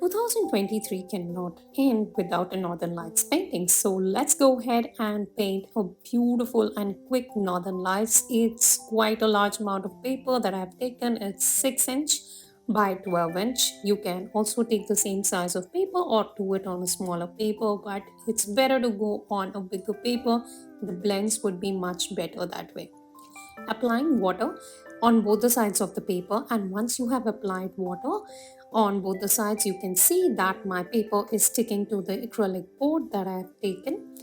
2023 cannot end without a Northern Lights painting. So let's go ahead and paint a beautiful and quick Northern Lights. It's quite a large amount of paper that I've taken. It's 6 inch by 12 inch. You can also take the same size of paper or do it on a smaller paper, but it's better to go on a bigger paper. The blends would be much better that way. Applying water on both the sides of the paper, and once you have applied water on both the sides, you can see that my paper is sticking to the acrylic board that I have taken.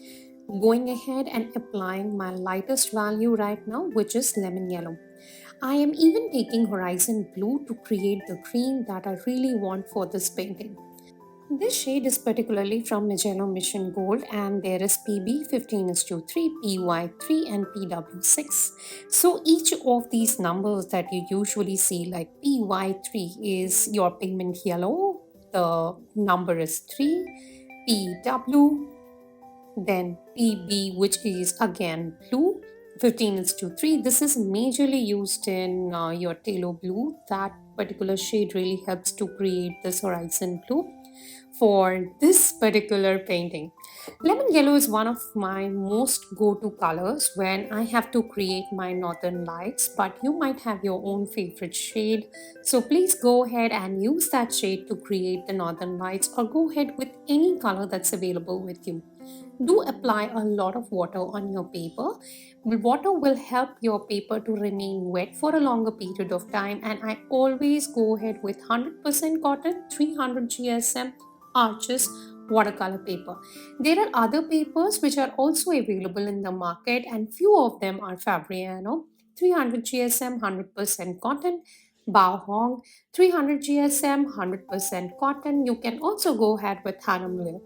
Going ahead and applying my lightest value right now, which is lemon yellow. I am even taking horizon blue to create the green that I really want for this painting. This shade is particularly from Magellan Mission Gold, and there is PB 15:3, PY3 and PW6. So each of these numbers that you usually see, like PY3 is your pigment yellow, the number is 3, PW, then PB, which is again blue, 15:3. This is majorly used in your phthalo blue. That particular shade really helps to create this horizon blue for this particular painting. Lemon yellow is one of my most go-to colors when I have to create my northern lights, but you might have your own favorite shade. So please go ahead and use that shade to create the northern lights, or go ahead with any color that's available with you. Do apply a lot of water on your paper. Water will help your paper to remain wet for a longer period of time, and I always go ahead with 100% cotton, 300 GSM Arches watercolor paper. There are other papers which are also available in the market, and few of them are Fabriano 300 GSM 100% cotton, Bao Hong 300 GSM 100% cotton. You can also go ahead with Hanamle.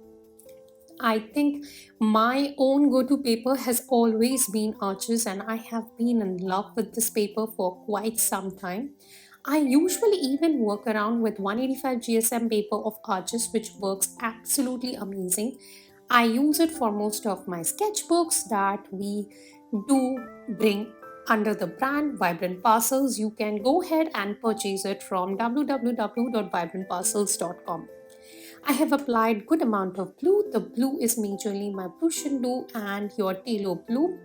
I think my own go-to paper has always been Arches, and I have been in love with this paper for quite some time. I usually even work around with 185 GSM paper of Arches, which works absolutely amazing. I use it for most of my sketchbooks that we do bring under the brand Vibrant Parcels. You can go ahead and purchase it from www.vibrantparcels.com. I have applied good amount of blue. The blue is majorly my Prussian blue and your phthalo blue.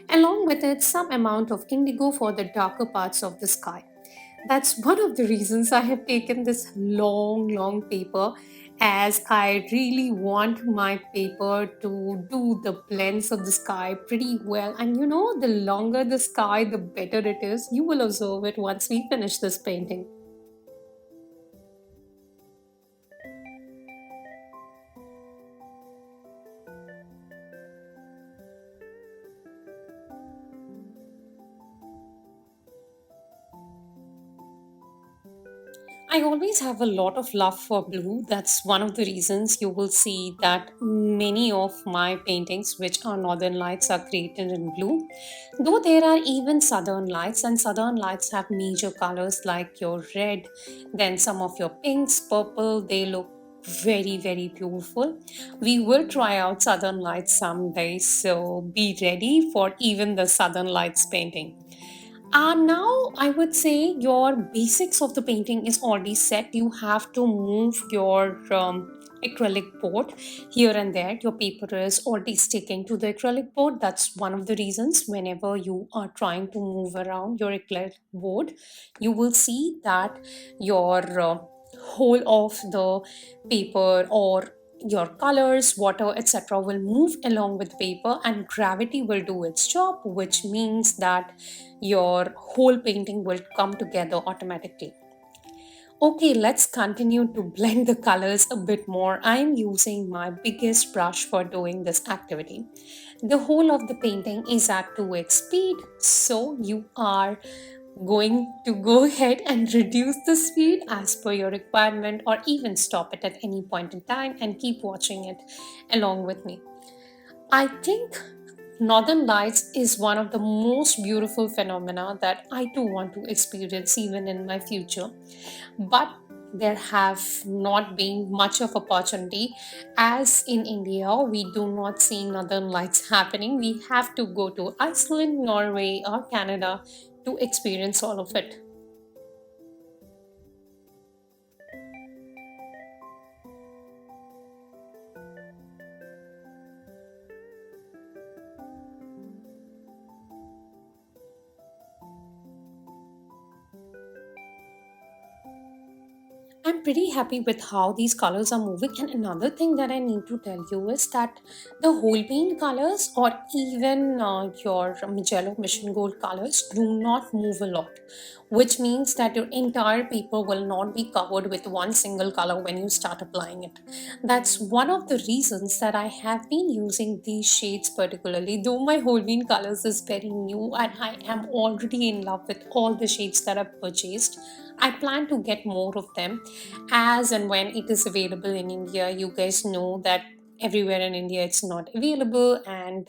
Along with it, some amount of indigo for the darker parts of the sky. That's one of the reasons I have taken this long paper, as I really want my paper to do the blends of the sky pretty well. And you know, the longer the sky, the better it is. You will observe it once we finish this painting. I always have a lot of love for blue. That's one of the reasons you will see that many of my paintings, which are northern lights, are created in blue. Though there are even southern lights, and southern lights have major colors like your red, then some of your pinks, purple, they look very beautiful. We will try out southern lights someday, so be ready for even the southern lights painting. Now, I would say your basics of the painting is already set. You have to move your acrylic board here and there. Your paper is already sticking to the acrylic board. That's one of the reasons whenever you are trying to move around your acrylic board, you will see that your whole of the paper or your colors, water, etc., will move along with paper, and gravity will do its job, which means that your whole painting will come together automatically. Okay, let's continue to blend the colors a bit more. I'm using my biggest brush for doing this activity. The whole of the painting is at 2x speed, so you are going to go ahead and reduce the speed as per your requirement, or even stop it at any point in time and keep watching it along with me. I think Northern Lights is one of the most beautiful phenomena that I too want to experience even in my future. But there have not been much of opportunity, as in India we do not see Northern Lights happening. We have to go to Iceland, Norway or Canada to experience all of it. pretty happy with how these colors are moving. And another thing that I need to tell you is that the whole paint colors or even your Magello Mission Gold colors do not move a lot, which means that your entire paper will not be covered with one single color when you start applying it. That's one of the reasons that I have been using these shades particularly. Though my whole bean colors is very new and I am already in love with all the shades that I've purchased, I plan to get more of them as and when it is available in India. You guys know that everywhere in India it's not available, and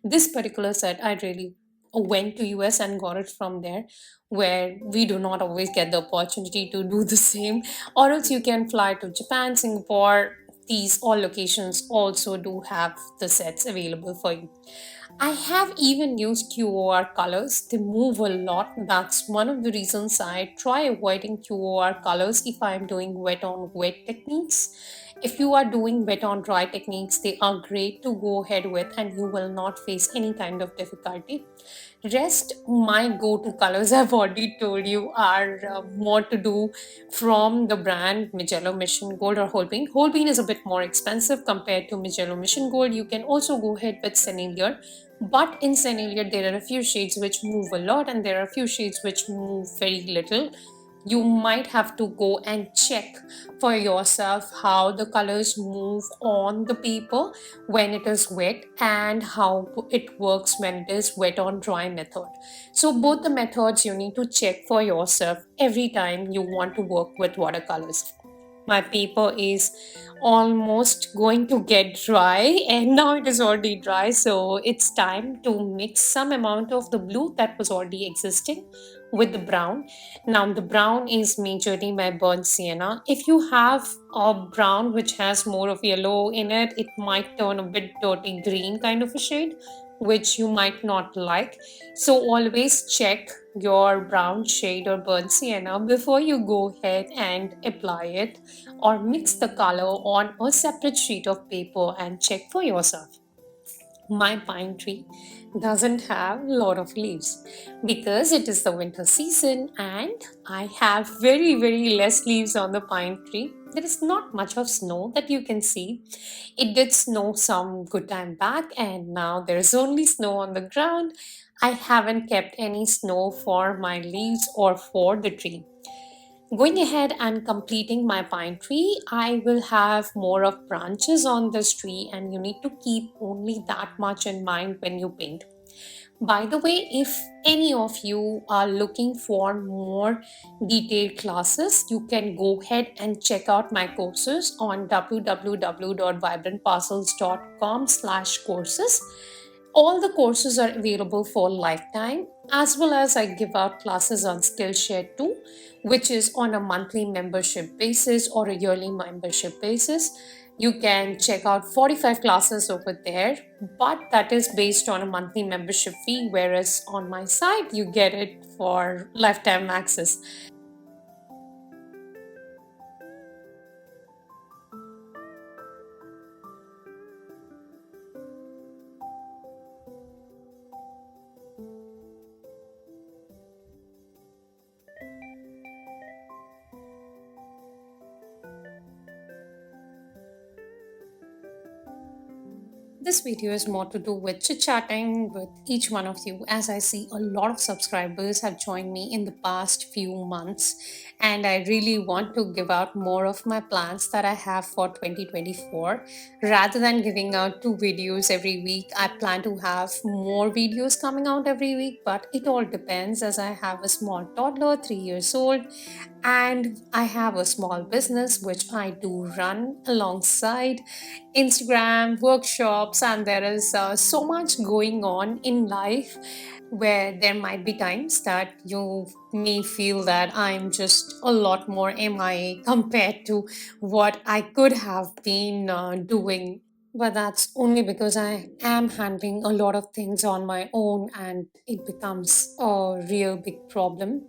this particular set I really went to US and got it from there, where we do not always get the opportunity to do the same, or else you can fly to Japan, Singapore. These all locations also do have the sets available for you. I have even used QOR colors. They move a lot. That's one of the reasons I try avoiding QOR colors if I'm doing wet on wet techniques. If you are doing wet on dry techniques, they are great to go ahead with and you will not face any kind of difficulty. Rest, my go-to colors I've already told you are more to do from the brand Magello Mission Gold or Whole Bean. Whole Bean is a bit more expensive compared to Magello Mission Gold. You can also go ahead with Senilier, but in Senilier there are a few shades which move a lot and there are a few shades which move very little. You might have to go and check for yourself how the colors move on the paper when it is wet and how it works when it is wet on dry method. So both the methods you need to check for yourself every time you want to work with watercolors. My paper is almost going to get dry and now it is already dry, so it's time to mix some amount of the blue that was already existing with the brown. Now the brown is majorly my burnt sienna. If you have a brown which has more of yellow in it, it might turn a bit dirty green kind of a shade, which you might not like. So always check your brown shade or burnt sienna before you go ahead and apply it, or mix the color on a separate sheet of paper and check for yourself. My pine tree doesn't have a lot of leaves because it is the winter season and I have very less leaves on the pine tree. There is not much of snow that you can see. It did snow some good time back and now there is only snow on the ground. I haven't kept any snow for my leaves or for the tree. Going ahead and completing my pine tree, I will have more of branches on this tree and you need to keep only that much in mind when you paint. By the way, if any of you are looking for more detailed classes, you can go ahead and check out my courses on www.vibrantparcels.com/courses. All the courses are available for lifetime, as well as I give out classes on Skillshare too, which is on a monthly membership basis or a yearly membership basis. You can check out 45 classes over there, but that is based on a monthly membership fee, whereas on my site you get it for lifetime access. This video is more to do with chit-chatting with each one of you, as I see a lot of subscribers have joined me in the past few months and I really want to give out more of my plans that I have for 2024. Rather than giving out two videos every week, I plan to have more videos coming out every week, but it all depends as I have a small toddler, 3 years old, and I have a small business which I do run alongside Instagram, workshops, and there is so much going on in life where there might be times that you may feel that I'm just a lot more MIA compared to what I could have been doing. But that's only because I am handling a lot of things on my own and it becomes a real big problem.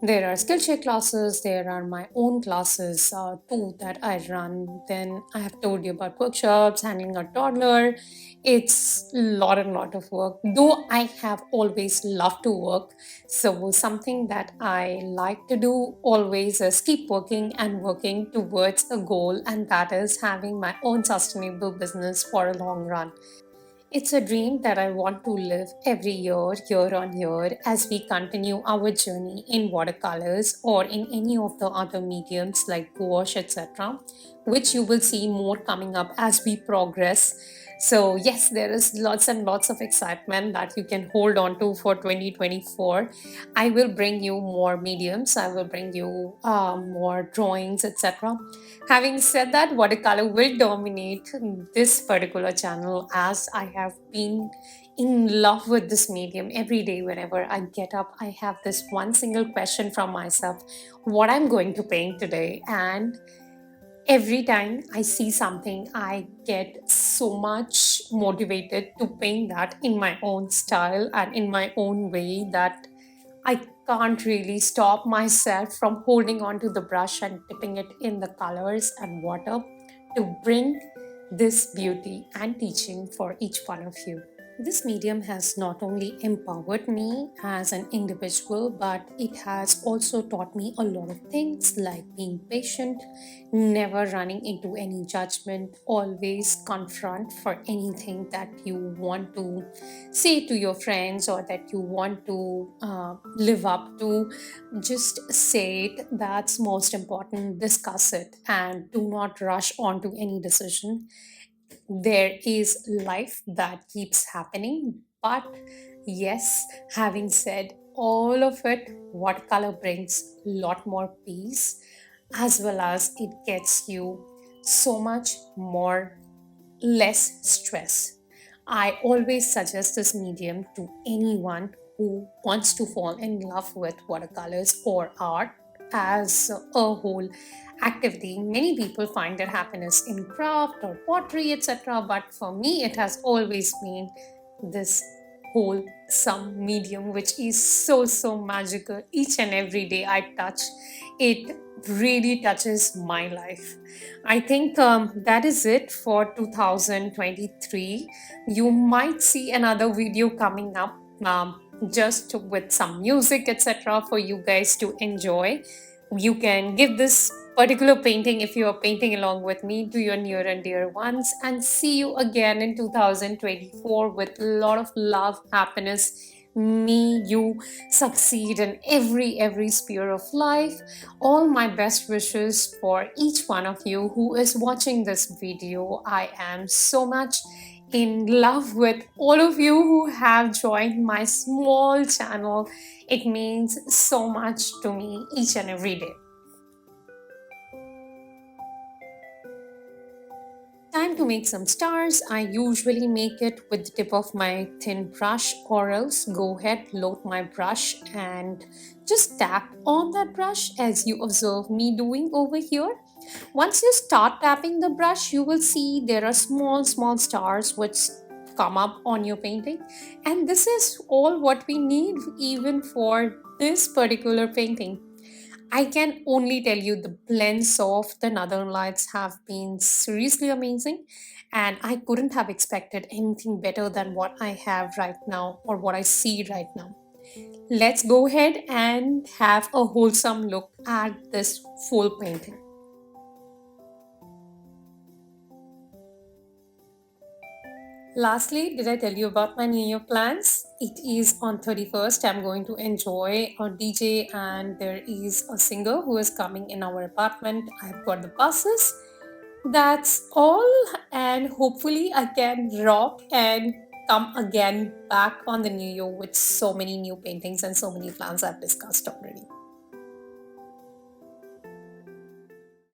There are Skillshare classes, there are my own classes too that I run. Then I have told you about workshops, handling a toddler. It's a lot and lot of work, though I have always loved to work. So, something that I like to do always is keep working and working towards a goal, and that is having my own sustainable business for a long run. It's a dream that I want to live every year on year, as we continue our journey in watercolors or in any of the other mediums like gouache, etc., which you will see more coming up as we progress. So, yes, there is lots and lots of excitement that you can hold on to for 2024. I will bring you more mediums, I will bring you more drawings, etc. Having said that, watercolor will dominate this particular channel, as I have been in love with this medium. Every day whenever I get up, I have this one single question from myself: what I'm going to paint today. And every time I see something, I get so much motivated to paint that in my own style and in my own way that I can't really stop myself from holding onto the brush and dipping it in the colors and water to bring this beauty and teaching for each one of you. This medium has not only empowered me as an individual, but it has also taught me a lot of things like being patient, never running into any judgment, always confront for anything that you want to say to your friends or that you want to live up to. Just say it, that's most important. Discuss it and do not rush on to any decision. There is life that keeps happening, but yes, having said all of it, watercolor brings a lot more peace, as well as it gets you so much more less stress. I always suggest this medium to anyone who wants to fall in love with watercolors or art as a whole activity. Many people find their happiness in craft or pottery, etc. But for me, it has always been this wholesome medium, which is so magical. Each and every day I touch it, really touches my life. I think that is it for 2023. You might see another video coming up, just with some music, etc., for you guys to enjoy. You can give this particular painting, if you are painting along with me, to your near and dear ones, and see you again in 2024 with a lot of love, happiness. May you succeed in every sphere of life. All my best wishes for each one of you who is watching this video. I am so much in love with all of you who have joined my small channel. It means so much to me each and every day. Time to make some stars. I usually make it with the tip of my thin brush, or else go ahead, load my brush and just tap on that brush as you observe me doing over here. Once you start tapping the brush, you will see there are small stars which come up on your painting, and this is all what we need even for this particular painting. I can only tell you the blends of the Northern Lights have been seriously amazing, and I couldn't have expected anything better than what I have right now or what I see right now. Let's go ahead and have a wholesome look at this full painting. Lastly, did I tell you about my New Year plans? It is on 31st. I'm going to enjoy a DJ, and there is a singer who is coming in our apartment. I've got the passes. That's all, and hopefully I can rock and come again back on the New Year with so many new paintings and so many plans I've discussed already.